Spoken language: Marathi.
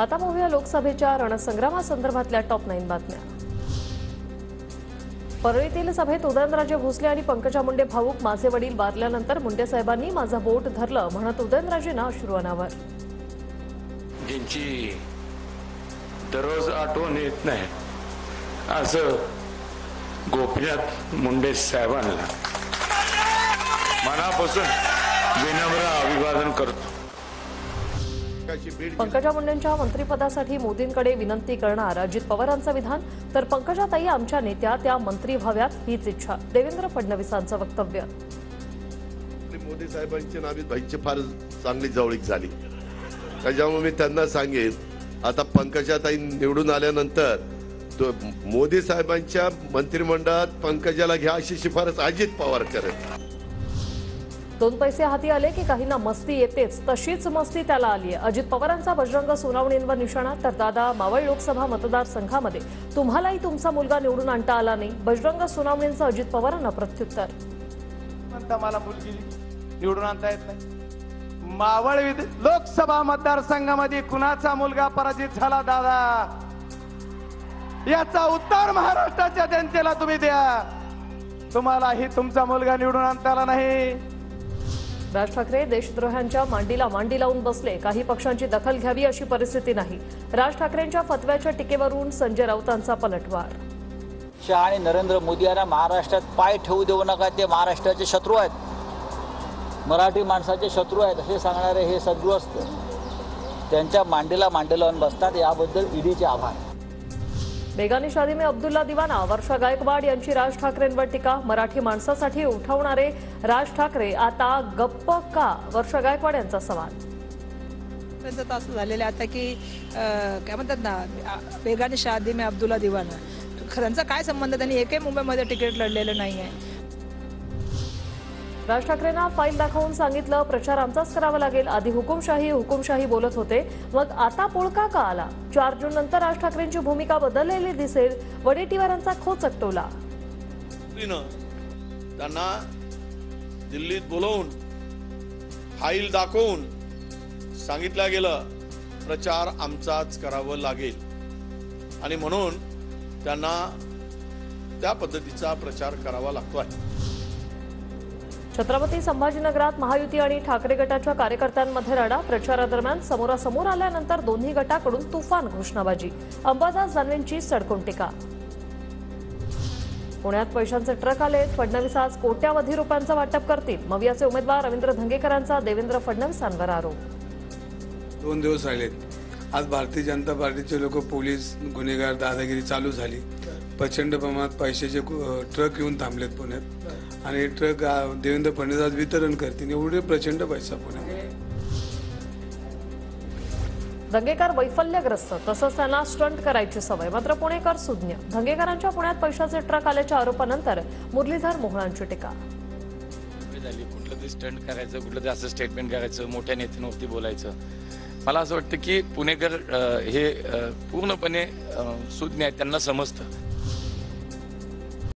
आता पाहूया लोकसभेच्या रणसंग्रामासंदर्भातल्या टॉप 9 बातम्या। परळीतील सभेत उदयनराजे भोसले आणि पंकजा मुंडे भाऊक माझे वडील वारल्यानंतर मुंडे साहेबांनी माझं बोट धरलं म्हणत उदयनराजेंना अश्रू अनावर। ज्यांची दररोज आठवण येत नाही असं गोपीनाथ मुंडे साहेबांना मनापासून विनम्र अभिवादन करतो। पंकजा मुंडेंच्या मंत्रिपदासाठी मोदींकडे विनंती करणार अजित पवारांचं विधान, तर पंकजाताई आमच्या नेत्या त्या मंत्री व्हाव्यात हीच इच्छा, देवेंद्र फडणवीसांचं वक्तव्य। मोदी साहेबांची नावीत भाईची फार चांगली जवळीक झाली, त्याच्यामुळे मी त्यांना सांगेन आता पंकजाताई निवडून आल्यानंतर तो मोदी साहेबांच्या मंत्रिमंडळात पंकजाला घ्या अशी शिफारस अजित पवार करेल। दोन पैसे हाती आले की काहींना मस्ती येतेच, तशीच मस्ती त्याला आली आहे। अजित पवारांचा बजरंग सोनावणेंवर निशाणा, तर दादा मावळ लोकसभा मतदारसंघामध्ये तुम्हालाही तुमचा मुलगा निवडून आणता आला नाही, बजरंग सोनावणेंचं अजित पवारांना प्रत्युत्तर। म्हणता मला मुलगी निवडून आणता येत नाही। मावळ लोकसभा मतदारसंघामध्ये कुणाचा मुलगा पराजित झाला दादा, याचा उत्तर महाराष्ट्राच्या जनतेला तुम्ही द्या। तुम्हालाही तुमचा मुलगा निवडून आणता आला नाही। राज ठाकरे देशद्रोह्यांच्या मांडीला मांडी लावून बसले, काही पक्षांची दखल घ्यावी अशी परिस्थिती नाही। राज ठाकरेंच्या फतव्याच्या टीकेवरून संजय राऊतांचा पलटवार। शहा आणि नरेंद्र मोदी यांना महाराष्ट्रात पाय ठेवू देऊ नका, ते महाराष्ट्राचे शत्रू आहेत, मराठी माणसाचे शत्रू आहेत असे सांगणारे हे सद्गृहस्थ त्यांच्या मांडीला मांडी लावून बसतात, याबद्दल ईडीचे आभार। बेगानी शादी में अब्दुल्ला दिवाना, वर्षा गायकवाड यांची राज ठाकरेंवर टीका, मराठी माणसासाठी उठवणारे राज ठाकरे आता गप्प का, वर्षा गायकवाड यांचा सवाल। त्यांचं असं झालेलं आता की काय म्हणतात ना, बेगानी शादी में अब्दुल्ला दिवाना, त्यांचा काय संबंध, त्यांनी एकही मुंबईमध्ये तिकीट लढलेलं नाही आहे। राज ठाकरेंना फाईल दाखवून सांगितलं प्रचार आमचाच करावा लागेल, आधी हुकुमशाही बोलत होते, मग आता पोळका का आला। 4 जून नंतर राज ठाकरेंची भूमिका बदललेली दिसेल, वडेट्टीवारांचा खोच अटकवला। त्यांना दिल्लीत बोलवून फाईल दाखवून सांगितलं गेलं प्रचार आमचाच करावा लागेल, आणि म्हणून त्यांना त्या पद्धतीचा प्रचार करावा लागतोय। छत्रपती संभाजीनगरात महायुती आणि ठाकरे गटाच्या कार्यकर्त्यांमध्ये लढा, प्रचारादरम्यान समोरासमोर आल्यानंतर दोन्ही गटाकडून तुफान घोषणाबाजी, अंबादास दानवेंची सडकून टीका। पुण्यात पैशांचे ट्रक आले, फडणवीस आज कोट्यावधी रुपयांचं वाटप करतील, मवियाचे उमेदवार रवींद्र धंगेकरांचा देवेंद्र फडणवीसांवर आरोप। 2 दिवस राहिलेत, आज भारतीय जनता पार्टीचे लोक पोलीस गुन्हेगार दादागिरी चालू झाली, प्रचंड प्रमाणात पैशाचे ट्रक येऊन थांबलेत पुण्यात, आणि ट्रक देवेंद्र फडणवीस आज वितरण करतील, एवढे प्रचंड पैसा पुण्यात। धंगेकर वैफल्यग्रस्त, तसंच त्यांना स्टंट करायची सवय, मात्र पुणेकर सुज्ञ। धंगेकरांच्या पुण्यात पैशाचे ट्रक आल्याच्या आरोपानंतर मुरलीधर मोहोळांची टीका। कुठलं ते स्टंट करायचं, कुठलं ते असं स्टेटमेंट करायचं, मोठ्या नेत्यांवरती बोलायचं, मला असं वाटतं की पुणेकर हे पूर्णपणे सुज्ञ आहेत, त्यांना समजतं।